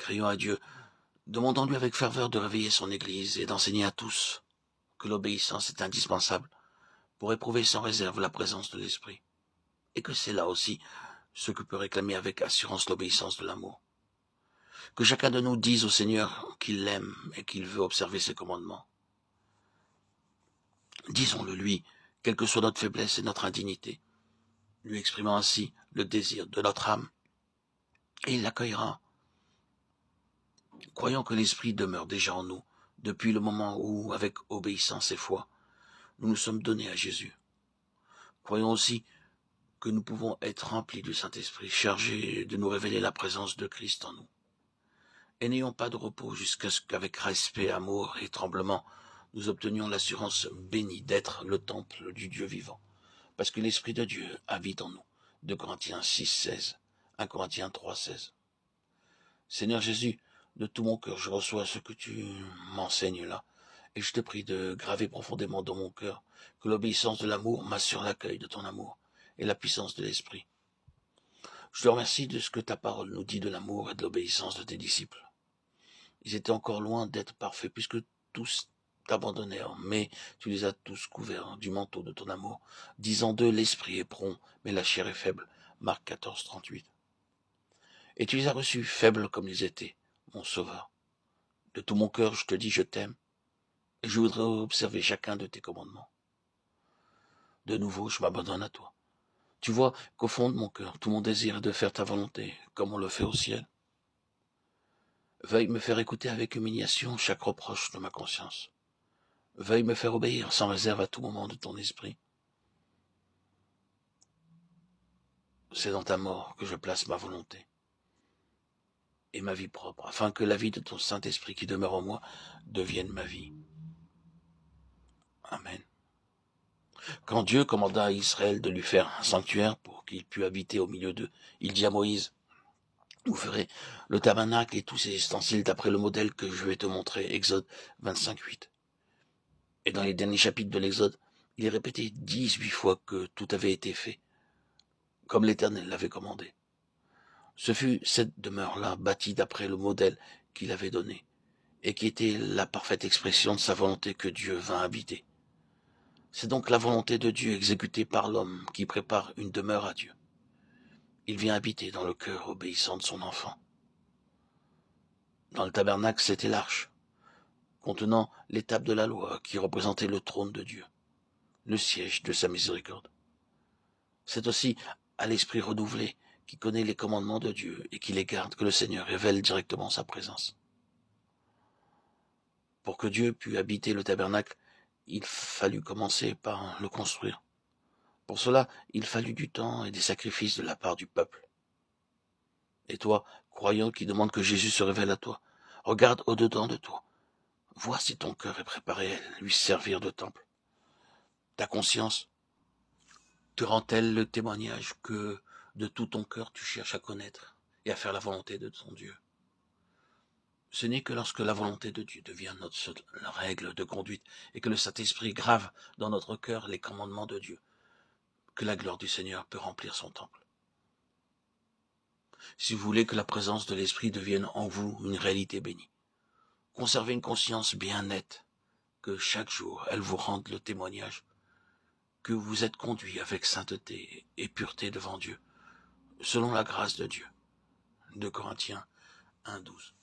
Crions à Dieu, demandons-lui avec ferveur de réveiller son Église et d'enseigner à tous que l'obéissance est indispensable pour éprouver sans réserve la présence de l'Esprit, et que c'est là aussi ce que peut réclamer avec assurance l'obéissance de l'amour. Que chacun de nous dise au Seigneur qu'il l'aime et qu'il veut observer ses commandements. Disons-le lui, quelle que soit notre faiblesse et notre indignité, lui exprimant ainsi le désir de notre âme, et il l'accueillera. Croyons que l'Esprit demeure déjà en nous, depuis le moment où, avec obéissance et foi, nous nous sommes donnés à Jésus. Croyons aussi que nous pouvons être remplis du Saint-Esprit, chargés de nous révéler la présence de Christ en nous. Et n'ayons pas de repos jusqu'à ce qu'avec respect, amour et tremblement, nous obtenions l'assurance bénie d'être le temple du Dieu vivant, parce que l'Esprit de Dieu habite en nous. 2 Corinthiens 6, 16, 1 Corinthiens 3, 16. Seigneur Jésus, de tout mon cœur, je reçois ce que tu m'enseignes là, et je te prie de graver profondément dans mon cœur que l'obéissance de l'amour m'assure l'accueil de ton amour et la puissance de l'Esprit. Je te remercie de ce que ta parole nous dit de l'amour et de l'obéissance de tes disciples. Ils étaient encore loin d'être parfaits, puisque tous t'abandonnèrent, mais tu les as tous couverts du manteau de ton amour, disant d'eux, l'esprit est prompt, mais la chair est faible. Marc 14, 38. Et tu les as reçus faibles comme ils étaient, mon Sauveur. De tout mon cœur, je te dis, je t'aime, et je voudrais observer chacun de tes commandements. De nouveau, je m'abandonne à toi. Tu vois qu'au fond de mon cœur, tout mon désir est de faire ta volonté, comme on le fait au ciel. Veuille me faire écouter avec humiliation chaque reproche de ma conscience. Veuille me faire obéir sans réserve à tout moment de ton esprit. C'est dans ta mort que je place ma volonté et ma vie propre, afin que la vie de ton Saint-Esprit qui demeure en moi devienne ma vie. Amen. Quand Dieu commanda à Israël de lui faire un sanctuaire pour qu'il pût habiter au milieu d'eux, il dit à Moïse, vous ferez le tabernacle et tous ses ustensiles d'après le modèle que je vais te montrer, Exode 25, 8. Et dans les derniers chapitres de l'Exode, il est répété 18 fois que tout avait été fait, comme l'Éternel l'avait commandé. Ce fut cette demeure-là, bâtie d'après le modèle qu'il avait donné, et qui était la parfaite expression de sa volonté que Dieu vint habiter. C'est donc la volonté de Dieu exécutée par l'homme qui prépare une demeure à Dieu. Il vient habiter dans le cœur obéissant de son enfant. Dans le tabernacle, c'était l'arche, contenant l'étape de la loi qui représentait le trône de Dieu, le siège de sa miséricorde. C'est aussi à l'esprit renouvelé qui connaît les commandements de Dieu et qui les garde que le Seigneur révèle directement sa présence. Pour que Dieu pût habiter le tabernacle, il fallut commencer par le construire. Pour cela, il fallut du temps et des sacrifices de la part du peuple. Et toi, croyant qui demande que Jésus se révèle à toi, regarde au-dedans de toi. Vois si ton cœur est préparé à lui servir de temple. Ta conscience te rend-elle le témoignage que de tout ton cœur tu cherches à connaître et à faire la volonté de ton Dieu? Ce n'est que lorsque la volonté de Dieu devient notre seule règle de conduite et que le Saint-Esprit grave dans notre cœur les commandements de Dieu, que la gloire du Seigneur peut remplir son temple. Si vous voulez que la présence de l'Esprit devienne en vous une réalité bénie, conservez une conscience bien nette, que chaque jour elle vous rende le témoignage que vous êtes conduit avec sainteté et pureté devant Dieu, selon la grâce de Dieu. 2 Corinthiens 1, 12.